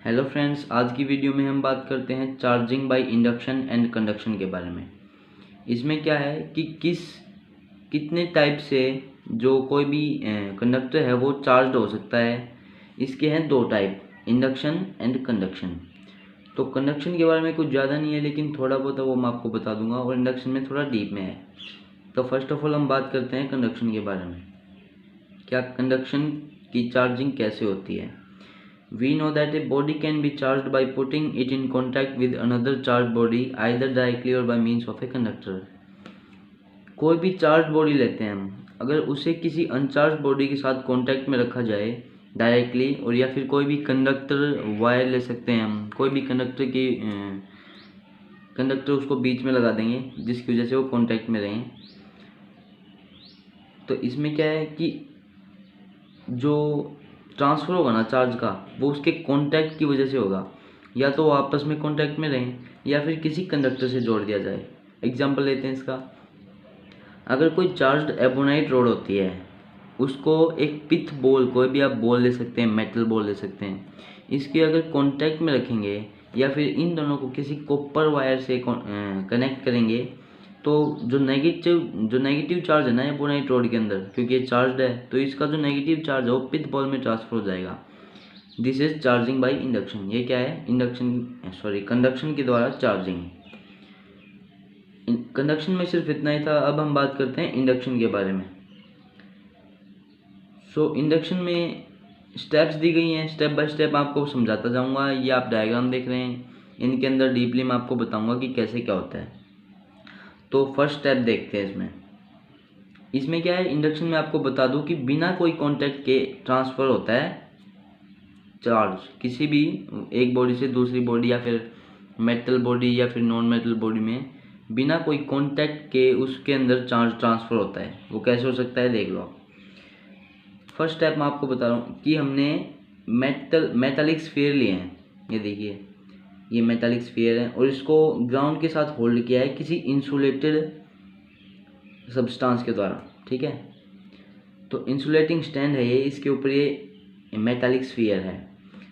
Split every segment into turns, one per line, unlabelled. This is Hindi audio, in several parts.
हेलो फ्रेंड्स, आज की वीडियो में हम बात करते हैं charging by induction and conduction के बारे में। इसमें क्या है कि कितने टाइप से जो कोई भी कंडक्टर है वो चार्ज हो सकता है। इसके हैं दो टाइप, इंडक्शन एंड कंडक्शन। तो कंडक्शन के बारे में कुछ ज़्यादा नहीं है, लेकिन थोड़ा बहुत है वो मैं आपको बता दूंगा, और इंडक्शन में थोड़ा डीप में है। तो फर्स्ट ऑफ ऑल हम बात करते हैं कंडक्शन के बारे में। क्या कंडक्शन की चार्जिंग कैसे होती है। We know that a body can be charged by putting it in contact with another charged body either directly or by means of a conductor। कोई भी चार्ज बॉडी लेते हैं हम, अगर उसे किसी अनचार्ज बॉडी के साथ कांटेक्ट में रखा जाए डायरेक्टली, और या फिर कोई भी कंडक्टर वायर ले सकते हैं हम, कोई भी कंडक्टर उसको बीच में लगा देंगे जिसकी वजह से वो कांटेक्ट में रहें। तो इसमें क्या है कि जो ट्रांसफ़र होगा ना चार्ज का, वो उसके कांटेक्ट की वजह से होगा। या तो वो आपस में कांटेक्ट में रहें या फिर किसी कंडक्टर से जोड़ दिया जाए। एग्जांपल लेते हैं इसका। अगर कोई चार्ज्ड एबोनाइट रोड होती है, उसको एक पिथ बॉल, कोई भी आप बॉल ले सकते हैं, मेटल बॉल ले सकते हैं, इसके अगर कांटेक्ट में रखेंगे या फिर इन दोनों को किसी कॉपर वायर से कनेक्ट करेंगे, तो जो नेगेटिव चार्ज है ना एबोनाइट रोड के अंदर, क्योंकि ये चार्ज्ड है, तो इसका जो नेगेटिव चार्ज है वो पिथ बॉल में ट्रांसफर हो जाएगा। This is charging by induction. ये क्या है, कंडक्शन के द्वारा चार्जिंग। कंडक्शन में सिर्फ इतना ही था। अब हम बात करते हैं इंडक्शन के बारे में। इंडक्शन में स्टेप्स दी गई हैं, स्टेप बाय स्टेप आपको समझाता जाऊंगा। ये आप डायग्राम देख रहे हैं, इनके अंदर डीपली मैं आपको बताऊंगा कि कैसे क्या होता है। तो फर्स्ट स्टेप देखते हैं इसमें क्या है। इंडक्शन में आपको बता दूं कि बिना कोई कांटेक्ट के ट्रांसफ़र होता है चार्ज, किसी भी एक बॉडी से दूसरी बॉडी या फिर मेटल बॉडी या फिर नॉन मेटल बॉडी में बिना कोई कांटेक्ट के उसके अंदर चार्ज ट्रांसफ़र होता है। वो कैसे हो सकता है देख लो आप। फर्स्ट स्टेप मैं आपको बता रहा हूँ कि हमने मेटालिक स्फीयर लिए हैं। ये देखिए, ये मेटालिक स्फीयर है और इसको ग्राउंड के साथ होल्ड किया है किसी इंसुलेटेड सब्सटेंस के द्वारा, ठीक है। तो इंसुलेटिंग स्टैंड है ये, इसके ऊपर ये मेटालिक स्फीयर है।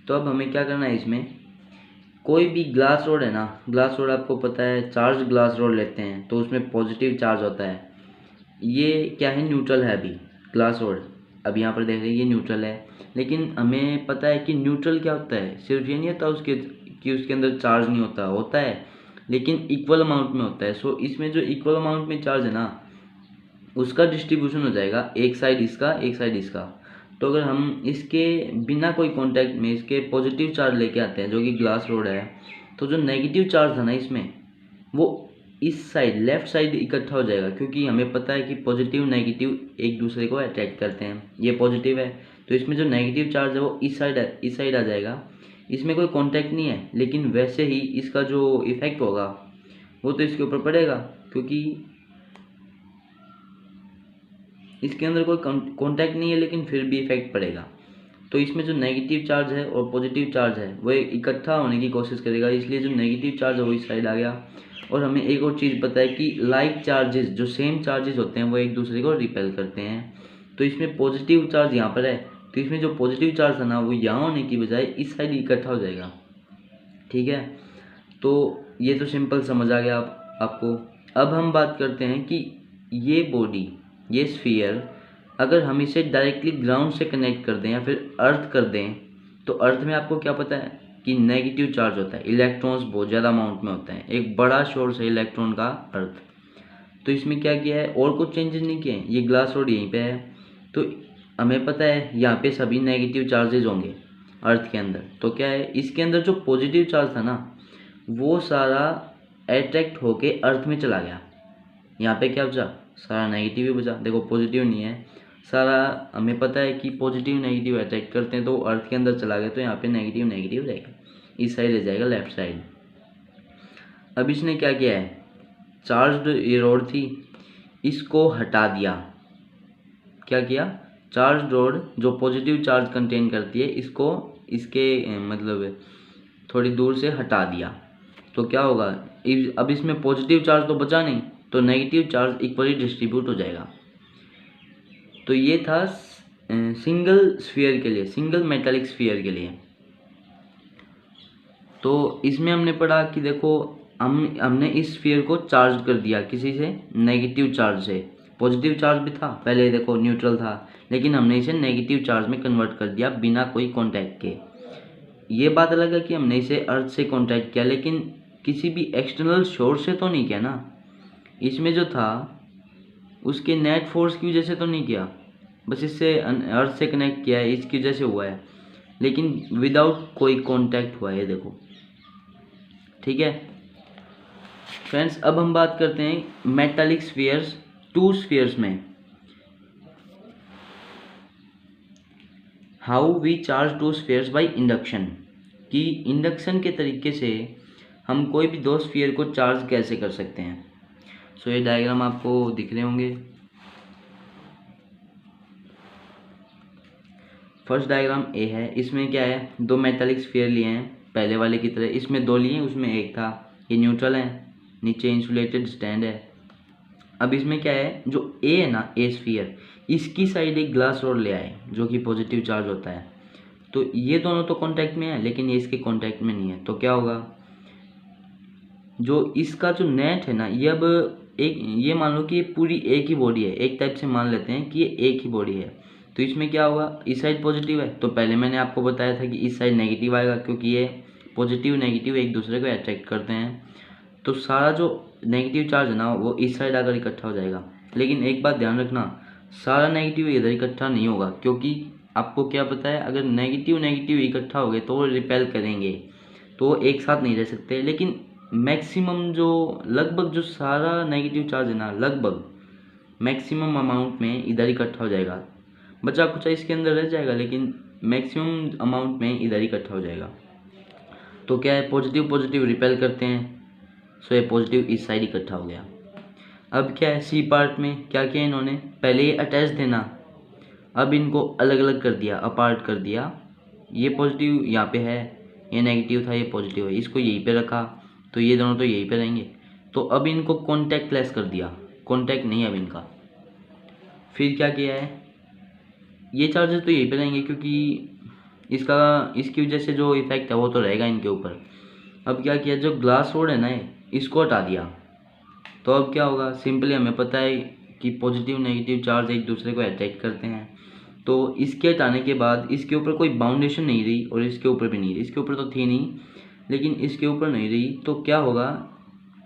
तो अब हमें क्या करना है, इसमें कोई भी ग्लास रोड है ना, ग्लास रोड आपको पता है, चार्ज ग्लास रोड लेते हैं तो उसमें पॉजिटिव चार्ज होता है। ये क्या है, न्यूट्रल है अभी ग्लास रोड। अब यहाँ पर देख रहे हैं ये न्यूट्रल है, लेकिन हमें पता है कि न्यूट्रल क्या होता है। सिर्फ ये नहीं होता उसके अंदर चार्ज नहीं होता है, लेकिन इक्वल अमाउंट में होता है। सो इसमें जो इक्वल अमाउंट में चार्ज है ना, उसका डिस्ट्रीब्यूशन हो जाएगा, एक साइड इसका एक साइड इसका। तो अगर हम इसके बिना कोई कांटेक्ट में इसके पॉजिटिव चार्ज लेके आते हैं जो कि ग्लास रोड है, तो जो नेगेटिव चार्ज है ना इसमें, वो इस साइड लेफ्ट साइड इकट्ठा हो जाएगा, क्योंकि हमें पता है कि पॉजिटिव नेगेटिव एक दूसरे को अट्रैक्ट करते हैं। ये पॉजिटिव है तो इसमें जो नेगेटिव चार्ज है वो इस साइड आ जाएगा। इसमें कोई कांटेक्ट नहीं है, लेकिन वैसे ही इसका जो इफेक्ट होगा वो तो इसके ऊपर पड़ेगा, क्योंकि इसके अंदर कोई कांटेक्ट नहीं है, लेकिन फिर भी इफेक्ट पड़ेगा। तो इसमें जो नेगेटिव चार्ज है और पॉजिटिव चार्ज है वो इकट्ठा होने की कोशिश करेगा, इसलिए जो नेगेटिव चार्ज है वो इस साइड आ गया। और हमें एक और चीज़ पता है कि लाइक चार्जेस, जो सेम चार्जेस होते हैं, वो एक दूसरे को रिपेल करते हैं। तो इसमें पॉजिटिव चार्ज यहाँ पर है, तो इसमें जो पॉजिटिव चार्ज है ना वो यहाँ होने की बजाय इस साइड इकट्ठा हो जाएगा, ठीक है। तो ये तो सिंपल समझ आ गया आपको। अब हम बात करते हैं कि ये बॉडी, ये स्फीयर, अगर हम इसे डायरेक्टली ग्राउंड से कनेक्ट कर दें या फिर अर्थ कर दें, तो अर्थ में आपको क्या पता है कि नेगेटिव चार्ज होता है, इलेक्ट्रॉन्स बहुत ज़्यादा अमाउंट में होते हैं, एक बड़ा सोर्स है इलेक्ट्रॉन का अर्थ। तो इसमें क्या किया है, और कुछ चेंजेस नहीं किए हैं। ये ग्लास रोड यहीं पे है, तो हमें पता है यहाँ पे सभी नेगेटिव चार्जेस होंगे अर्थ के अंदर। तो क्या है, इसके अंदर जो पॉजिटिव चार्ज था ना, वो सारा अट्रैक्ट होके अर्थ में चला गया। यहाँ पे क्या बचा, सारा नेगेटिव ही बचा। देखो पॉजिटिव नहीं है सारा, हमें पता है कि पॉजिटिव नेगेटिव अट्रैक्ट करते हैं, तो अर्थ के अंदर चला गया, तो यहाँ पे नेगेटिव नेगेटिव रहेगा, इस साइड रह जाएगा लेफ्ट साइड। अब इसने क्या किया है, चार्ज्ड ये रोड थी, इसको हटा दिया। क्या किया, चार्ज रोड जो पॉजिटिव चार्ज कंटेन करती है, इसको इसके मतलब थोड़ी दूर से हटा दिया। तो क्या होगा, अब इसमें पॉजिटिव चार्ज तो बचा नहीं, तो नेगेटिव चार्ज इक्वली डिस्ट्रीब्यूट हो जाएगा। तो ये था सिंगल स्फीयर के लिए, सिंगल मेटालिक स्फीयर के लिए। तो इसमें हमने पढ़ा कि देखो हमने इस स्फीयर को चार्ज कर दिया किसी से, नेगेटिव चार्ज से। पॉजिटिव चार्ज भी था पहले, देखो न्यूट्रल था, लेकिन हमने इसे नेगेटिव चार्ज में कन्वर्ट कर दिया बिना कोई कांटेक्ट के। ये बात अलग है कि हमने इसे अर्थ से कांटेक्ट किया, लेकिन किसी भी एक्सटर्नल सोर्स से तो नहीं किया ना। इसमें जो था उसके नेट फोर्स की वजह से तो नहीं किया, बस इससे अर्थ से कनेक्ट किया है, इसकी वजह से हुआ है, लेकिन विदाउट कोई कांटेक्ट हुआ है, देखो। ठीक है फ्रेंड्स, अब हम बात करते हैं मेटालिक स्फीयर्स, टू स्फीयर्स में how we charge two spheres by induction, कि इंडक्शन के तरीके से हम कोई भी दो स्फीयर को चार्ज कैसे कर सकते हैं। सो ये डायग्राम आपको दिख रहे होंगे। फर्स्ट डायग्राम ए है, इसमें क्या है, दो मेटालिक स्फीयर लिए हैं पहले वाले की तरह, इसमें दो लिए, उसमें एक था, ये न्यूट्रल है, नीचे इंसुलेटेड स्टैंड है। अब इसमें क्या है, जो ए है ना, ए स्फीयर, इसकी साइड एक ग्लास रोड ले आए जो कि पॉजिटिव चार्ज होता है। तो ये दोनों तो कांटेक्ट में है, लेकिन ये इसके कांटेक्ट में नहीं है। तो क्या होगा, जो इसका जो नेट है ना, ये अब एक, ये मान लो कि ये पूरी एक ही बॉडी है, एक टाइप से मान लेते हैं कि ये एक ही बॉडी है। तो इसमें क्या होगा, इस साइड पॉजिटिव है, तो पहले मैंने आपको बताया था कि इस साइड नेगेटिव आएगा, क्योंकि ये पॉजिटिव नेगेटिव एक दूसरे को अट्रैक्ट करते हैं। तो सारा जो नेगेटिव चार्ज है ना, वो इस साइड आकर इकट्ठा हो जाएगा। लेकिन एक बात ध्यान रखना, सारा नेगेटिव इधर इकट्ठा नहीं होगा, क्योंकि आपको क्या पता है, अगर नेगेटिव नेगेटिव इकट्ठा हो गए तो वो रिपेल करेंगे, तो वो एक साथ नहीं रह सकते। लेकिन मैक्सिमम जो, लगभग जो सारा नेगेटिव चार्ज है ना, लगभग मैक्सिमम अमाउंट में इधर इकट्ठा हो जाएगा, बचा कुछ इसके अंदर रह जाएगा, लेकिन मैक्सिमम अमाउंट में इधर इकट्ठा हो जाएगा। तो क्या है, पॉजिटिव पॉजिटिव रिपेल करते हैं, सो ये पॉजिटिव इस साइड इकट्ठा हो गया। अब क्या है, सी पार्ट में क्या किया इन्होंने, पहले ये अटैच थे ना, अब इनको अलग अलग कर दिया, अपार्ट कर दिया। ये पॉजिटिव यहाँ पे है, ये नेगेटिव था, ये पॉजिटिव है, इसको यहीं पे रखा, तो ये दोनों तो यहीं पे रहेंगे। तो अब इनको कॉन्टैक्ट लेस कर दिया, कॉन्टैक्ट नहीं है अब इनका। फिर क्या किया है, ये चार्जेस तो यहीं पे रहेंगे, क्योंकि इसकी वजह से जो इफेक्ट है वो तो रहेगा इनके ऊपर। अब क्या किया, जो ग्लास रोड है ना, इसको हटा दिया। तो अब क्या होगा, सिंपली हमें पता है कि पॉजिटिव नेगेटिव चार्ज एक दूसरे को अट्रैक्ट करते हैं। तो इसके हटाने के बाद इसके ऊपर कोई बाउंडेशन नहीं रही, और इसके ऊपर भी नहीं रही, इसके ऊपर तो थी नहीं, लेकिन इसके ऊपर नहीं रही। तो क्या होगा,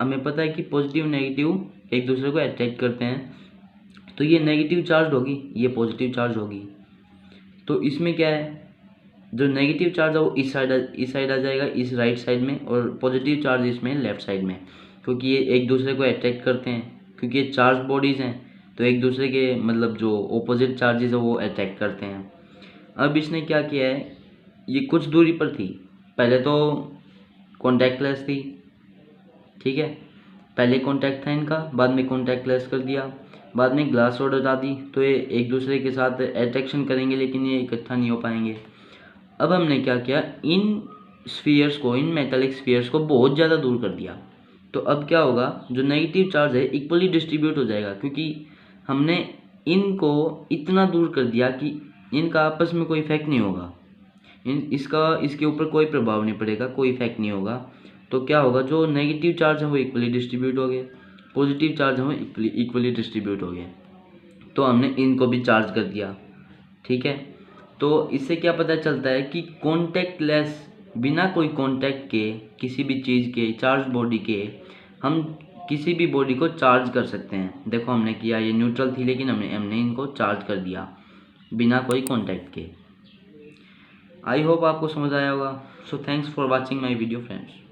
हमें पता है कि पॉजिटिव नेगेटिव एक दूसरे को अट्रैक्ट करते हैं, तो ये नेगेटिव चार्ज होगी, ये पॉजिटिव चार्ज होगी। तो इसमें क्या है, जो नेगेटिव चार्ज है वो इस साइड आ जाएगा, इस राइट साइड में, और पॉजिटिव चार्ज इसमें लेफ्ट साइड में, क्योंकि ये एक दूसरे को अट्रैक्ट करते हैं, क्योंकि ये चार्ज बॉडीज़ हैं, तो एक दूसरे के मतलब जो ऑपोजिट चार्जेस है वो अट्रैक्ट करते हैं। अब इसने क्या किया है, ये कुछ दूरी पर थी, पहले तो कॉन्टैक्टलेस थी, ठीक है, पहले कॉन्टैक्ट था इनका, बाद में कॉन्टैक्टलेस कर दिया, बाद में ग्लास रॉड हटा दी, तो ये एक दूसरे के साथ अट्रैक्शन करेंगे, लेकिन ये इकट्ठा नहीं हो पाएंगे। अब हमने क्या किया, इन स्फीयर्स को, इन मेटालिक स्फीयर्स को बहुत ज़्यादा दूर कर दिया। तो अब क्या होगा, जो नेगेटिव चार्ज है इक्वली डिस्ट्रीब्यूट हो जाएगा, क्योंकि हमने इनको इतना दूर कर दिया कि इनका आपस में कोई इफेक्ट नहीं होगा, इसके ऊपर कोई प्रभाव नहीं पड़ेगा, कोई इफेक्ट नहीं होगा। तो क्या होगा, जो नेगेटिव चार्ज है वो इक्वली डिस्ट्रीब्यूट हो गए, पॉजिटिव चार्ज है वो इक्वली डिस्ट्रीब्यूट हो गए। तो हमने इनको भी चार्ज कर दिया, ठीक है। तो इससे क्या पता चलता है कि कॉन्टैक्ट लेस, बिना कोई कॉन्टैक्ट के किसी भी चीज़ के, चार्ज बॉडी के, हम किसी भी बॉडी को चार्ज कर सकते हैं। देखो हमने किया, ये न्यूट्रल थी, लेकिन हमने इनको चार्ज कर दिया बिना कोई कॉन्टैक्ट के। आई होप आपको समझ आया होगा। So thanks for watching my video friends.